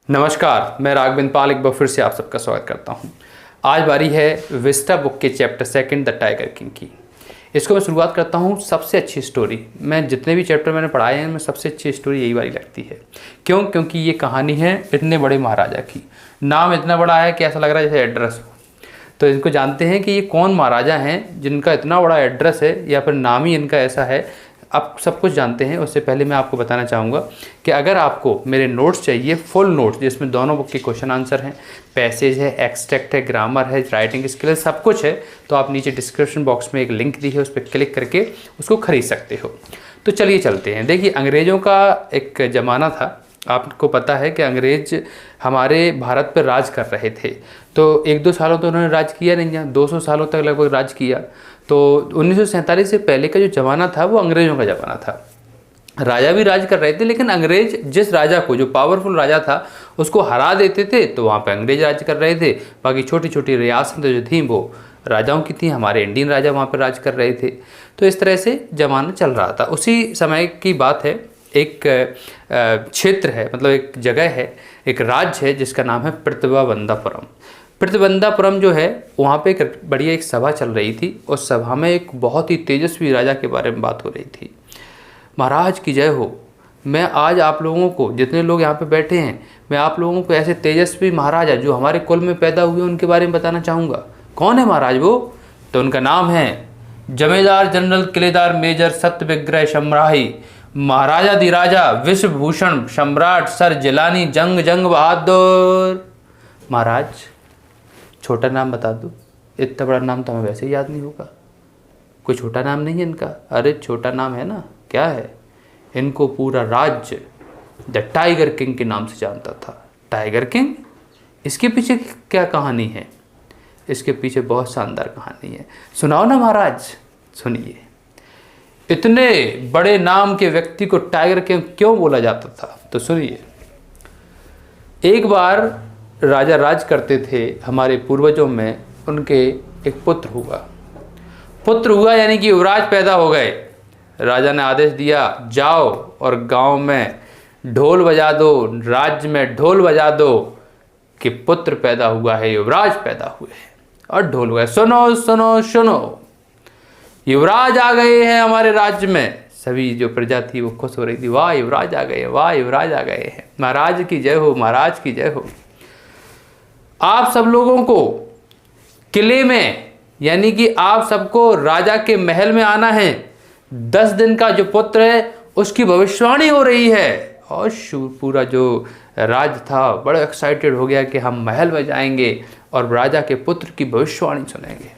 नमस्कार, मैं राघवेंद्र पाल एक बार फिर से आप सबका स्वागत करता हूं। आज बारी है विस्टा बुक के chapter second the tiger king की। इसको मैं शुरुआत करता हूं सबसे अच्छी स्टोरी। मैं जितने भी चैप्टर मैंने पढ़ाए हैं, में सबसे अच्छी स्टोरी यही वाली लगती है। क्यों? क्योंकि ये कहानी है इतने बड़े महाराजा की। नाम इतना बड़ा है कि ऐसा लग रहा है जैसे एड्रेस हो। तो इनको जानते हैं कि ये कौन महाराजा हैं जिनका इतना बड़ा एड्रेस है या फिर नाम ही इनका ऐसा है। आप सब कुछ जानते हैं। उससे पहले मैं आपको बताना चाहूँगा कि अगर आपको मेरे नोट्स चाहिए, फुल नोट्स जिसमें दोनों बुक के क्वेश्चन आंसर हैं, पैसेज है, एक्सट्रैक्ट है, ग्रामर है, राइटिंग स्किल है, सब कुछ है, तो आप नीचे डिस्क्रिप्शन बॉक्स में एक लिंक दी है, उस पर क्लिक करके उसको खरीद सकते हो। तो चलिए चलते हैं। देखिए, अंग्रेज़ों का एक ज़माना था। आपको पता है कि अंग्रेज़ हमारे भारत पर राज कर रहे थे। तो 1-2 सालों तो उन्होंने राज किया नहीं, यहाँ 200 सालों तक लगभग राज किया। तो 1947 से पहले का जो ज़माना था वो अंग्रेज़ों का ज़माना था। राजा भी राज कर रहे थे, लेकिन अंग्रेज जिस राजा को, जो पावरफुल राजा था, उसको हरा देते थे तो वहाँ पे अंग्रेज राज कर रहे थे। बाकी छोटी छोटी रियासतें जो थीं वो राजाओं की थी। हमारे इंडियन राजा वहाँ पर राज कर रहे थे। तो इस तरह से ज़माना चल रहा था। उसी समय की बात है। एक क्षेत्र है, मतलब एक जगह है, एक राज्य है जिसका नाम है प्रतिभावंतापुरम। प्रतिबंधापुरम जो है, वहाँ पे एक बढ़िया एक सभा चल रही थी। उस सभा में एक बहुत ही तेजस्वी राजा के बारे में बात हो रही थी। महाराज की जय हो। मैं आज आप लोगों को, जितने लोग यहाँ पे बैठे हैं, मैं आप लोगों को ऐसे तेजस्वी महाराजा जो हमारे कुल में पैदा हुए उनके बारे में बताना चाहूँगा। कौन है महाराज वो? तो उनका नाम है जमींदार जनरल किलेदार मेजर सत्यविग्रह शमराही महाराजा धीराजा विश्वभूषण सम्राट सर जिलानी जंग जंग बहादुर। महाराज, छोटा नाम बता दो। इतना बड़ा नाम तो हमें वैसे ही याद नहीं होगा। कोई छोटा नाम नहीं है इनका। अरे छोटा नाम है ना, क्या है? इनको पूरा राज्य द टाइगर किंग के नाम से जानता था। Tiger king? इसके पीछे क्या कहानी है? इसके पीछे बहुत शानदार कहानी है। सुनाओ ना महाराज। सुनिए। इतने बड़े नाम के व्यक्ति को टाइगर किंग क्यों बोला जाता था? तो सुनिए। एक बार राजा राज करते थे। हमारे पूर्वजों में उनके एक पुत्र हुआ यानी कि युवराज पैदा हो गए। राजा ने आदेश दिया, जाओ और गांव में ढोल बजा दो, राज्य में ढोल बजा दो कि पुत्र पैदा हुआ है, युवराज पैदा हुए हैं। और ढोल हुआ, सुनो सुनो सुनो, युवराज आ गए हैं हमारे राज्य में। सभी जो प्रजा थी वो खुश हो रही थी। वाह युवराज आ गए, वाह युवराज आ गए हैं। महाराज की जय हो, महाराज की जय हो। आप सब लोगों को किले में, यानी कि आप सबको राजा के महल में आना है। 10 दिन का जो पुत्र है उसकी भविष्यवाणी हो रही है। और पूरा जो राज था बड़ा एक्साइटेड हो गया कि हम महल में जाएंगे और राजा के पुत्र की भविष्यवाणी सुनेंगे।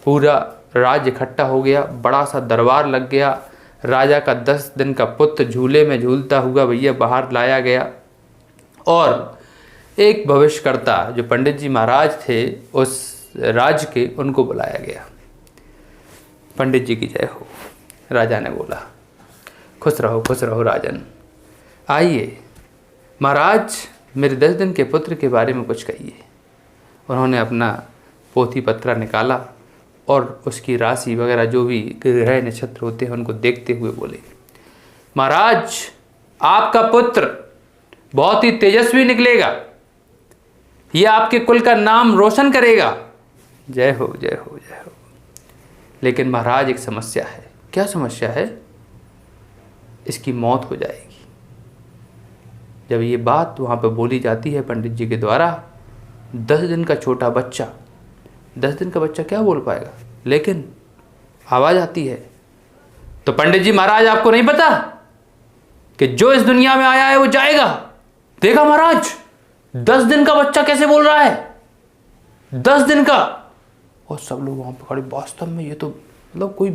पूरा राज्य इकट्ठा हो गया, बड़ा सा दरबार लग गया। राजा का 10 दिन का पुत्र झूले में झूलता हुआ भैया बाहर लाया गया। और एक भविष्यकर्ता जो पंडित जी महाराज थे उस राज्य के, उनको बुलाया गया। पंडित जी की जय हो। राजा ने बोला, खुश रहो राजन। आइए महाराज, मेरे 10 दिन के पुत्र के बारे में कुछ कहिए। उन्होंने अपना पोथी पत्रा निकाला और उसकी राशि वगैरह जो भी ग्रह नक्षत्र होते हैं उनको देखते हुए बोले, महाराज आपका पुत्र बहुत ही तेजस्वी निकलेगा। ये आपके कुल का नाम रोशन करेगा। जय हो जय हो जय हो। लेकिन महाराज एक समस्या है। क्या समस्या है? इसकी मौत हो जाएगी। जब ये बात वहाँ पर बोली जाती है पंडित जी के द्वारा, 10 दिन का छोटा बच्चा, 10 दिन का बच्चा क्या बोल पाएगा? लेकिन आवाज़ आती है। तो पंडित जी महाराज, आपको नहीं पता कि जो इस दुनिया में आया है वो जाएगा? देखा महाराज, 10 दिन का बच्चा कैसे बोल रहा है? 10 दिन का। और सब लोग वहां पर खड़े, वास्तव में ये तो मतलब कोई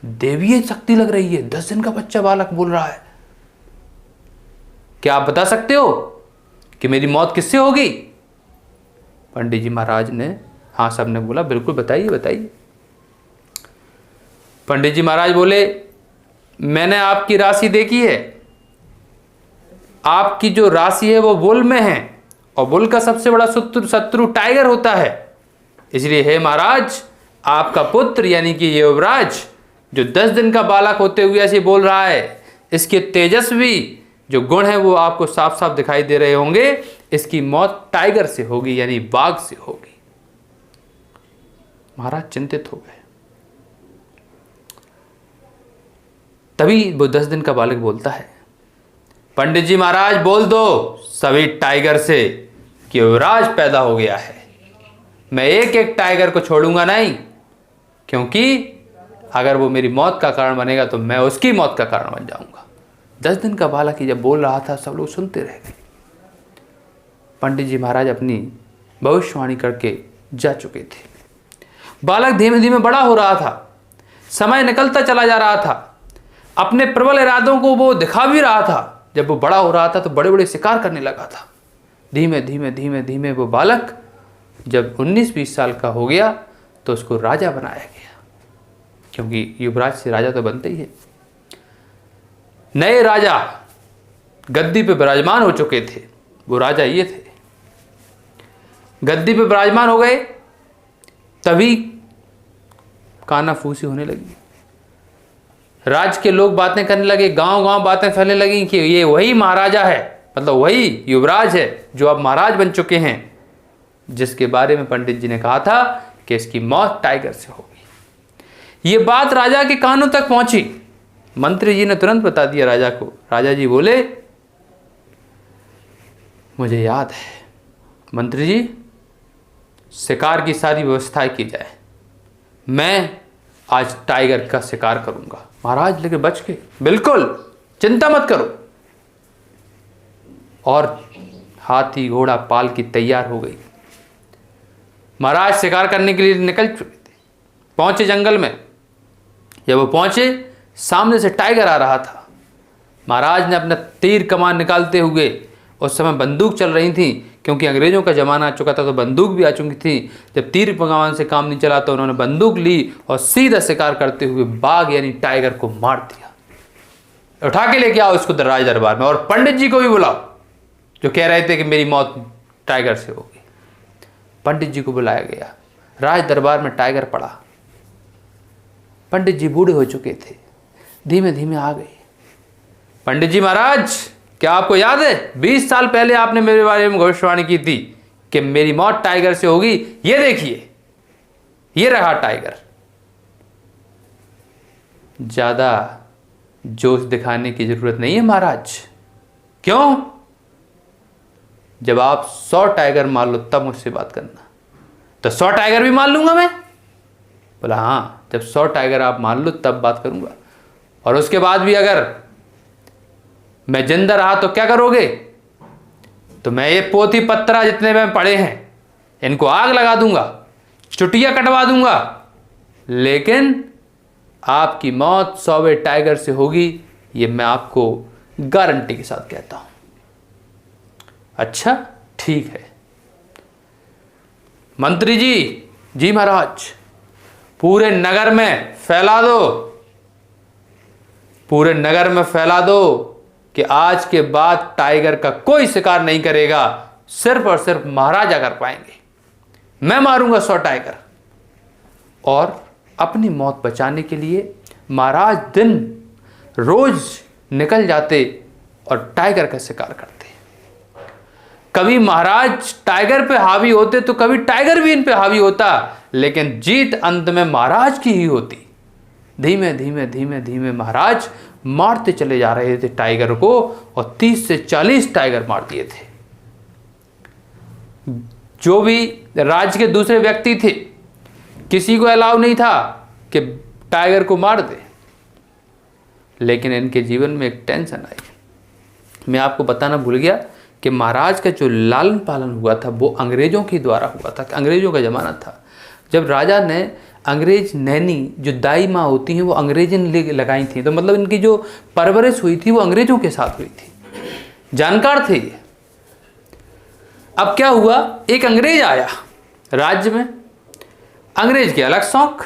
देवीय शक्ति लग रही है। 10 दिन का बच्चा बालक बोल रहा है। क्या आप बता सकते हो कि मेरी मौत किससे होगी? पंडित जी महाराज ने, हाँ सब ने बोला, बिल्कुल बताइए बताइए। पंडित जी महाराज बोले, मैंने आपकी राशि देखी है। आपकी जो राशि है वो बुल में है और बुल का सबसे बड़ा शत्रु टाइगर होता है। इसलिए हे महाराज, आपका पुत्र यानी कि युवराज जो 10 दिन का बालक होते हुए ऐसे बोल रहा है, इसके तेजस्वी जो गुण है वो आपको साफ साफ दिखाई दे रहे होंगे। इसकी मौत टाइगर से होगी, यानी बाघ से होगी। महाराज चिंतित हो गए। तभी वो 10 दिन का बालक बोलता है, पंडित जी महाराज बोल दो सभी टाइगर से कि युवराज पैदा हो गया है। मैं एक एक टाइगर को छोड़ूंगा नहीं, क्योंकि अगर वो मेरी मौत का कारण बनेगा तो मैं उसकी मौत का कारण बन जाऊंगा। 10 दिन का बालक ही जब बोल रहा था, सब लोग सुनते रह गए। पंडित जी महाराज अपनी भविष्यवाणी करके जा चुके थे। बालक धीमे धीमे बड़ा हो रहा था, समय निकलता चला जा रहा था, अपने प्रबल इरादों को वो दिखा भी रहा था। जब वो बड़ा हो रहा था तो बड़े बड़े शिकार करने लगा था। धीमे धीमे धीमे धीमे वो बालक जब 19-20 साल का हो गया तो उसको राजा बनाया गया, क्योंकि युवराज से राजा तो बनते ही है। नए राजा गद्दी पे विराजमान हो चुके थे, वो राजा ये थे। गद्दी पे विराजमान हो गए, तभी कानाफूसी होने लगी। राज के लोग बातें करने लगे, गांव गांव बातें फैलने लगी कि ये वही महाराजा है, मतलब वही युवराज है जो अब महाराज बन चुके हैं, जिसके बारे में पंडित जी ने कहा था कि इसकी मौत टाइगर से होगी। ये बात राजा के कानों तक पहुंची। मंत्री जी ने तुरंत बता दिया राजा को। राजा जी बोले, मुझे याद है मंत्री जी, शिकार की सारी व्यवस्था की जाए, मैं आज टाइगर का शिकार करूंगा। महाराज लेकिन बच के, बिल्कुल चिंता मत करो। और हाथी घोड़ा पाल की तैयार हो गई। महाराज शिकार करने के लिए निकल चुके थे, पहुंचे जंगल में। जब वो पहुंचे, सामने से टाइगर आ रहा था। महाराज ने अपना तीर कमान निकालते हुए, उस समय बंदूक चल रही थी क्योंकि अंग्रेजों का ज़माना आ चुका था तो बंदूक भी आ चुकी थी। जब तीर कमान से काम नहीं चला तो उन्होंने बंदूक ली और सीधा शिकार करते हुए बाघ यानी टाइगर को मार दिया। उठा के लेके आओ इसको राज दरबार में, और पंडित जी को भी बुलाओ जो कह रहे थे कि मेरी मौत टाइगर से होगी। पंडित जी को बुलाया गया। राज दरबार में टाइगर पड़ा। पंडित जी बूढ़े हो चुके थे, धीमे धीमे आ गए। पंडित जी महाराज, क्या आपको याद है 20 साल पहले आपने मेरे बारे में भविष्यवाणी की थी कि मेरी मौत टाइगर से होगी? ये देखिए, ये रहा टाइगर। ज्यादा जोश दिखाने की जरूरत नहीं है महाराज। क्यों? जब आप 100 टाइगर मार लो तब मुझसे बात करना। तो 100 टाइगर भी मार लूंगा मैं? बोला हाँ, जब 100 टाइगर आप मार लो तब बात करूंगा। और उसके बाद भी अगर मैं जिंदा रहा तो क्या करोगे? तो मैं ये पोथी पत्रा जितने में पड़े हैं इनको आग लगा दूंगा, चुटिया कटवा दूंगा, लेकिन आपकी मौत 100वें टाइगर से होगी, ये मैं आपको गारंटी के साथ कहता हूं। अच्छा ठीक है मंत्री जी। जी महाराज, पूरे नगर में फैला दो, पूरे नगर में फैला दो कि आज के बाद टाइगर का कोई शिकार नहीं करेगा, सिर्फ और सिर्फ महाराजा कर पाएंगे। मैं मारूंगा 100 टाइगर। और अपनी मौत बचाने के लिए महाराज दिन रोज निकल जाते और टाइगर का शिकार करते। कभी महाराज टाइगर पे हावी होते तो कभी टाइगर भी इन पे हावी होता, लेकिन जीत अंत में महाराज की ही होती। धीमे धीमे धीमे धीमे महाराज मारते चले जा रहे थे टाइगर को, और 30 से 40 टाइगर मार दिए थे। जो भी राज्य के दूसरे व्यक्ति थे, किसी को अलाउ नहीं था कि टाइगर को मार दे, लेकिन इनके जीवन में एक टेंशन आई। मैं आपको बताना भूल गया कि महाराज का जो लालन पालन हुआ था वो अंग्रेजों के द्वारा हुआ था। अंग्रेजों का ज़माना था जब राजा ने अंग्रेज नैनी, जो दाई माँ होती हैं, वो अंग्रेजन लगाई थी, तो मतलब इनकी जो परवरिश हुई थी वो अंग्रेजों के साथ हुई थी। जानकार थे ये। अब क्या हुआ, एक अंग्रेज आया राज्य में। अंग्रेज के अलग शौक।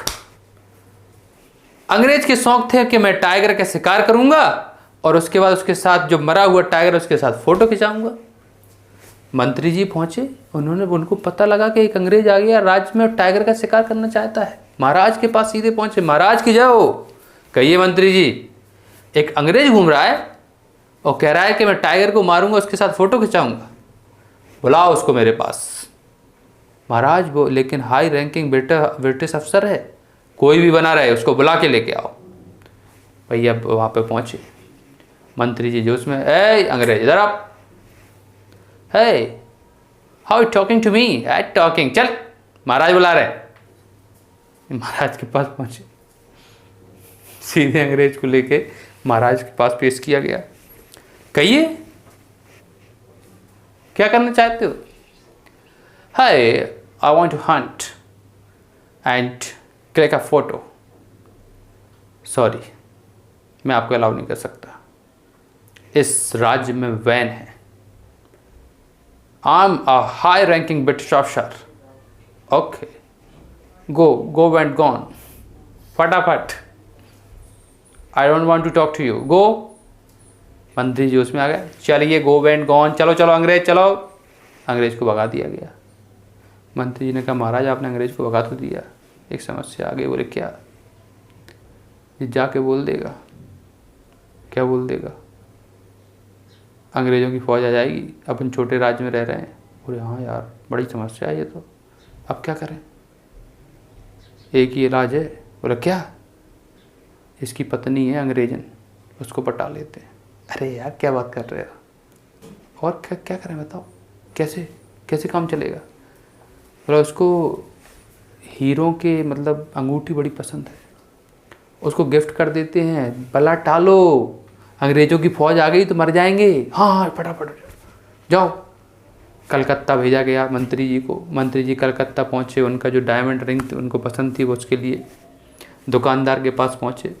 अंग्रेज के शौक थे कि मैं टाइगर का शिकार करूंगा और उसके बाद उसके साथ जो मरा हुआ टाइगर उसके साथ फोटो खिंचाऊंगा। मंत्री जी पहुंचे, उन्होंने उनको पता लगा कि एक अंग्रेज आ गया राज्य में और टाइगर का शिकार करना चाहता है। महाराज के पास सीधे पहुंचे। महाराज की जय हो। कहिए मंत्री जी, एक अंग्रेज घूम रहा है, और कह रहा है कि मैं टाइगर को मारूंगा, उसके साथ फ़ोटो खिंचाऊंगा, बुलाओ उसको मेरे पास। महाराज वो लेकिन हाई रैंकिंग ब्रिटिश अफसर है, कोई भी बना रहे उसको बुला के लेके आओ। भैया वहाँ पे पहुँचे, मंत्री जी जोश में, ए अंग्रेज इधर आप, hey how talking to me, talking, चल महाराज बुला रहे। महाराज के पास पहुँचे, सीधे अंग्रेज को लेके महाराज के पास पेश किया गया। कहिए क्या करना चाहते हो? Hi I want to hunt and click a photo. Sorry, मैं आपको अलाउ नहीं कर सकता, इस राज्य में वैन है। I am a high ranking British officer. Okay, go and gone, फटाफट, I don't want to talk to you, go. मंत्री जी उसमें आ गए, चलिए गो एंड गॉन, चलो चलो अंग्रेज चलो। अंग्रेज को भगा दिया गया। मंत्री जी ने कहा महाराज आपने अंग्रेज को भगा तो दिया, एक समस्या आ गई। बोले क्या? ये जाके बोल देगा। क्या बोल देगा? अंग्रेज़ों की फ़ौज आ जाएगी, अपन छोटे राज्य में रह रहे हैं। बोले हाँ यार बड़ी समस्या है ये तो, अब क्या करें? एक ही इलाज है। बोले क्या? इसकी पत्नी है अंग्रेजन, उसको पटा लेते हैं। अरे यार क्या बात कर रहे हो? और क्या करें बताओ, कैसे कैसे काम चलेगा? बोला उसको हीरो के मतलब अंगूठी बड़ी पसंद है, उसको गिफ्ट कर देते हैं, भला टालो, अंग्रेज़ों की फ़ौज आ गई तो मर जाएंगे। हाँ फटाफट जाओ। कलकत्ता भेजा गया मंत्री जी को। मंत्री जी कलकत्ता पहुँचे, उनका जो डायमंड रिंग थी उनको पसंद थी, वो उसके लिए दुकानदार के पास पहुँचे।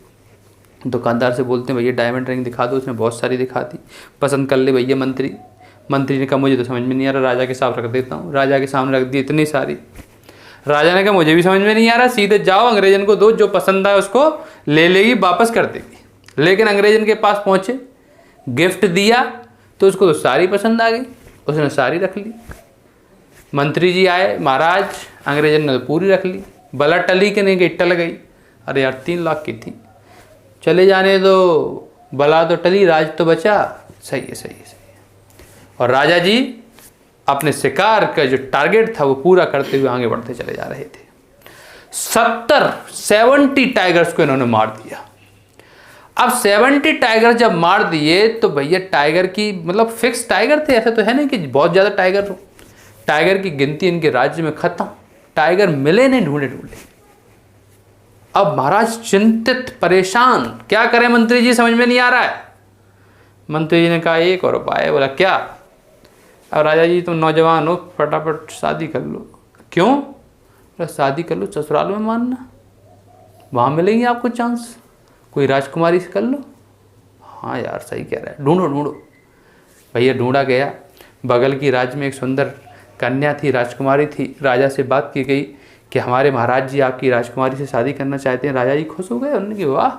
दुकानदार से बोलते हैं भैया डायमंड रिंग दिखा दो। उसने बहुत सारी दिखा दी, पसंद कर ले भैया मंत्री। मंत्री ने कहा मुझे तो समझ में नहीं आ रहा, राजा के सामने रख देता हूँ। राजा के सामने रख दी इतनी सारी। राजा ने कहा मुझे भी समझ में नहीं आ रहा, सीधे जाओ अंग्रेजन को दो, जो पसंद आए उसको ले लेगी, वापस कर देगी। लेकिन अंग्रेजन के पास पहुँचे, गिफ्ट दिया तो उसको तो सारी पसंद आ गई, उसने सारी रख ली। मंत्री जी आए, महाराज अंग्रेजन ने तो पूरी रख ली, बला टली के नहीं गई, टल गई। अरे यार 3 लाख की थी, चले जाने दो, बला तो टली, राज तो बचा। सही है सही है सही है। और राजा जी अपने शिकार का जो टारगेट था वो पूरा करते हुए आगे बढ़ते चले जा रहे थे। 70 टाइगर्स को इन्होंने मार दिया। अब 70 टाइगर जब मार दिए तो भैया टाइगर की मतलब फिक्स टाइगर थे, ऐसा तो है नहीं कि बहुत ज़्यादा टाइगर हो। टाइगर की गिनती इनके राज्य में खत्म, टाइगर मिले नहीं, ढूंढे ढूंढे। अब महाराज चिंतित परेशान, क्या करें मंत्री जी, समझ में नहीं आ रहा है। मंत्री जी ने कहा एक और उपाय। बोला क्या? अब राजा जी तुम नौजवान हो, फटाफट शादी कर लो। क्यों? बोला शादी कर लो, ससुराल में मानना, वहाँ मिलेंगे आपको चांस, कोई राजकुमारी से कर लो। हाँ यार सही कह रहा है, ढूंढो ढूंढो। भैया ढूंढा गया, बगल की राज्य में एक सुंदर कन्या थी, राजकुमारी थी। राजा से बात की गई कि हमारे महाराज जी आपकी राजकुमारी से शादी करना चाहते हैं। राजा जी खुश हो गए, उन्होंने कहा वाह,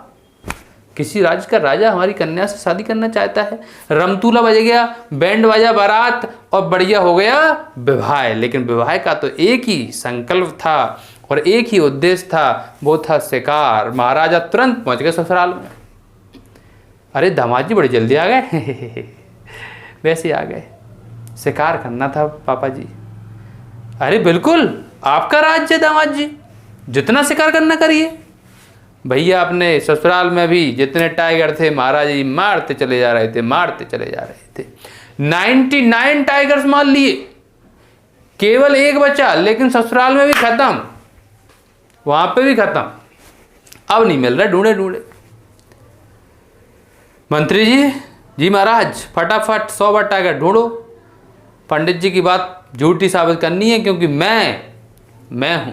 किसी राज्य का राजा हमारी कन्या से शादी करना चाहता है। रमतूला बज गया, बैंड बाजा, बारात, और बढ़िया हो गया विवाह। लेकिन विवाह का तो एक ही संकल्प था और एक ही उद्देश्य था, वो था शिकार। महाराजा तुरंत पहुंच गए ससुराल में। अरे दामाद जी बड़े जल्दी आ गए। वैसे आ गए, शिकार करना था पापा जी। अरे बिल्कुल आपका राज्य है दामाद जी, जितना शिकार करना करिए। भैया अपने ससुराल में भी जितने टाइगर थे महाराज जी मारते चले जा रहे थे, मारते चले जा रहे थे। 99 टाइगर्स मार लिए, केवल एक बचा, लेकिन ससुराल में भी खत्म, वहां पे भी खत्म, अब नहीं मिल रहा, ढूंढे ढूंढे। मंत्री जी महाराज फटाफट 100 बार टाइगर ढूंढो। पंडित जी की बात झूठी साबित करनी है, क्योंकि मैं हूं।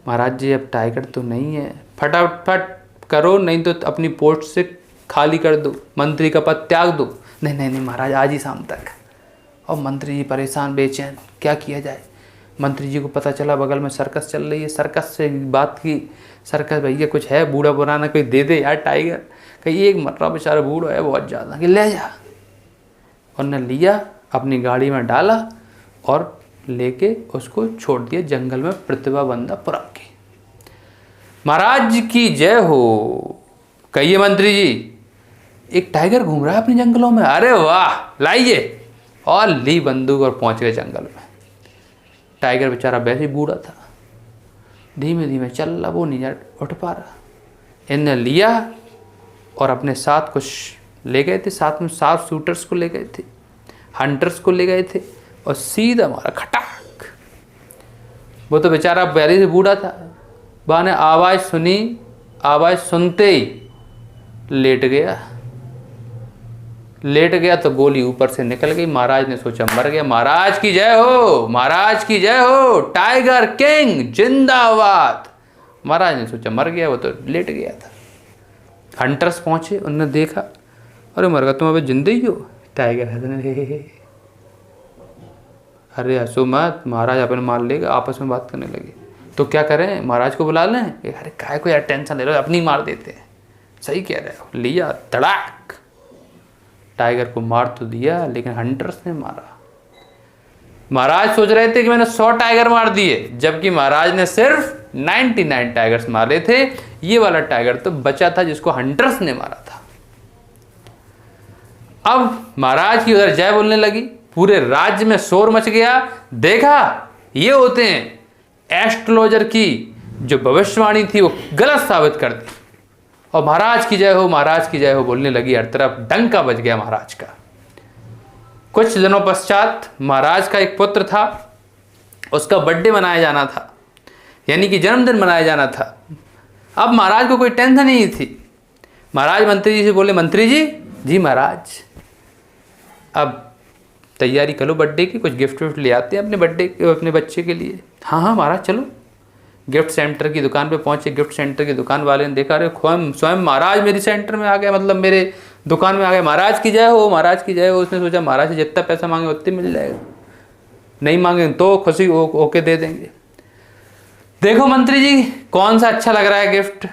महाराज जी अब टाइगर तो नहीं है, फटाफट करो, नहीं तो अपनी पोस्ट से खाली कर दो, मंत्री का पद त्याग दो। नहीं नहीं नहीं महाराज, आज ही शाम तक। और मंत्री जी परेशान बेचैन, क्या किया जाए। मंत्री जी को पता चला बगल में सर्कस चल रही है, सर्कस से बात की, सर्कस भैया कुछ है बूढ़ा पुराना कोई दे दे यार टाइगर। कहीं एक मर रहा बेचारा बूढ़ा है बहुत ज़्यादा, कि ले जा। उन्होंने लिया, अपनी गाड़ी में डाला और लेके उसको छोड़ दिया जंगल में, प्रतिभावंदापुरम की। महाराज की जय हो। कहिए मंत्री जी, एक टाइगर घूम रहा है अपने जंगलों में, अरे वाह लाइए, और ली बंदूक और पहुंच गए जंगल में। टाइगर बेचारा वैसे ही बूढ़ा था, धीमे धीमे चल रहा, वो नहीं उठ पा रहा। इनने लिया और अपने साथ कुछ ले गए थे, साथ में 7 शूटर्स को ले गए थे, हंटर्स को ले गए थे, और सीधा मारा खटाक। वो तो बेचारा पहले से बूढ़ा था, बा ने आवाज़ सुनी, आवाज़ सुनते ही लेट गया तो गोली ऊपर से निकल गई। महाराज ने सोचा मर गया। महाराज की जय हो, महाराज की जय हो, टाइगर किंग जिंदाबाद। महाराज ने सोचा मर गया, वो तो लेट गया था। हंटर्स पहुंचे, उन्होंने देखा, अरे मर गया, तुम अभी जिंदे ही हो। टाइगर हंसने, अरे हंसो मत, महाराज अपन मार लेगा। आपस में बात करने लगे, तो क्या करें, महाराज को बुला लें? अरे काय को यार टेंशन ले लो, अपनी मार देते हैं। सही कह रहे हो। लिया धड़ाक, टाइगर को मार तो दिया, लेकिन हंटर्स ने मारा। महाराज सोच रहे थे कि मैंने 100 टाइगर मार दिए, जबकि महाराज ने सिर्फ 99 टाइगर्स मारे थे। ये वाला टाइगर तो बचा था जिसको हंटर्स ने मारा था। अब महाराज की उधर जय बोलने लगी, पूरे राज्य में शोर मच गया। देखा, ये होते हैं एस्ट्रोलॉजर की जो भविष्यवाणी थी वो गलत साबित कर दी। और महाराज की जय हो, महाराज की जय हो बोलने लगी, हर तरफ डंका बज गया महाराज का। कुछ दिनों पश्चात महाराज का एक पुत्र था, उसका बर्थडे मनाया जाना था, यानी कि जन्मदिन मनाया जाना था। अब महाराज को कोई टेंशन नहीं थी। महाराज मंत्री जी से बोले, मंत्री जी, जी महाराज, अब तैयारी करो बर्थडे की, कुछ गिफ्ट विफ्ट ले आते हैं अपने बच्चे के लिए। हाँ हाँ महाराज चलो। गिफ्ट सेंटर की दुकान पे पहुंचे। गिफ्ट सेंटर की दुकान वाले ने देखा, अरे स्वयं महाराज मेरी सेंटर में आ गए, मतलब मेरे दुकान में आ गए। महाराज की जय हो, महाराज की जय हो। उसने सोचा महाराज से जितना पैसा मांगे उतने मिल जाएगा, नहीं मांगे तो खुशी होके दे देंगे। देखो मंत्री जी, कौन सा अच्छा लग रहा है गिफ्ट।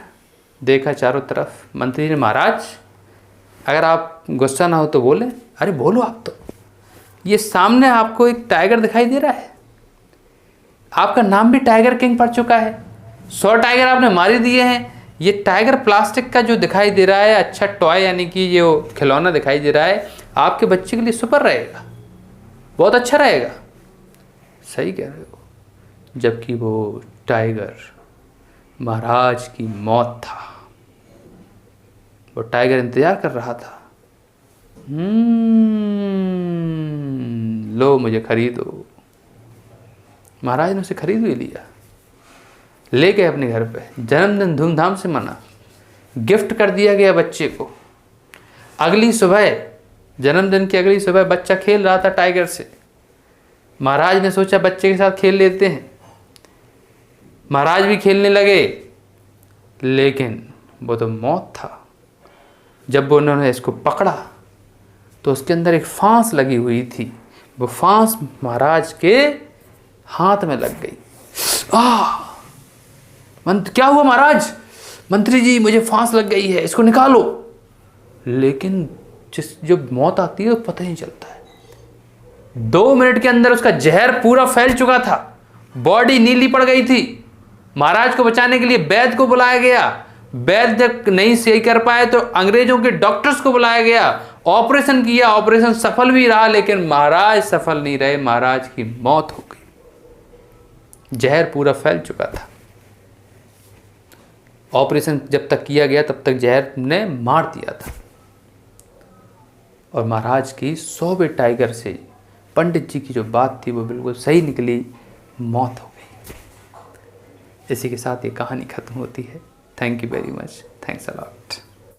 देखा चारों तरफ। मंत्री जी ने, महाराज अगर आप गुस्सा ना हो तो बोले। अरे बोलो आप तो। ये सामने आपको एक टाइगर दिखाई दे रहा है, आपका नाम भी टाइगर किंग पड़ चुका है, 100 टाइगर आपने मार ही दिए हैं। ये टाइगर प्लास्टिक का जो दिखाई दे रहा है, अच्छा टॉय यानी कि ये खिलौना दिखाई दे रहा है, आपके बच्चे के लिए सुपर रहेगा, बहुत अच्छा रहेगा। सही कह रहे हो। जबकि वो टाइगर महाराज की मौत था। वो टाइगर इंतजार कर रहा था, लो मुझे खरीदो। महाराज ने उसे खरीद भी लिया, ले गए अपने घर पे। जन्मदिन धूमधाम से मना, गिफ्ट कर दिया गया बच्चे को। अगली सुबह, जन्मदिन की अगली सुबह, बच्चा खेल रहा था टाइगर से। महाराज ने सोचा बच्चे के साथ खेल लेते हैं। महाराज भी खेलने लगे, लेकिन वो तो मौत था। जब उन्होंने इसको पकड़ा तो उसके अंदर एक फांस लगी हुई थी। वो फांस महाराज के हाथ में लग गई। क्या हुआ महाराज? मंत्री जी, मुझे फांस लग गई है, इसको निकालो। लेकिन जब मौत आती है तो पता ही नहीं चलता है। 2 मिनट के अंदर उसका जहर पूरा फैल चुका था, बॉडी नीली पड़ गई थी। महाराज को बचाने के लिए वैद्य को बुलाया गया। वैद्य नहीं सही कर पाए तो अंग्रेजों के डॉक्टर्स को बुलाया गया। ऑपरेशन किया, ऑपरेशन सफल भी रहा, लेकिन महाराज सफल नहीं रहे। महाराज की मौत हो गई, जहर पूरा फैल चुका था। ऑपरेशन जब तक किया गया तब तक जहर ने मार दिया था। और महाराज की 100वें टाइगर से पंडित जी की जो बात थी वो बिल्कुल सही निकली, मौत हो गई। इसी के साथ ये कहानी खत्म होती है। Thank you very much, thanks a lot.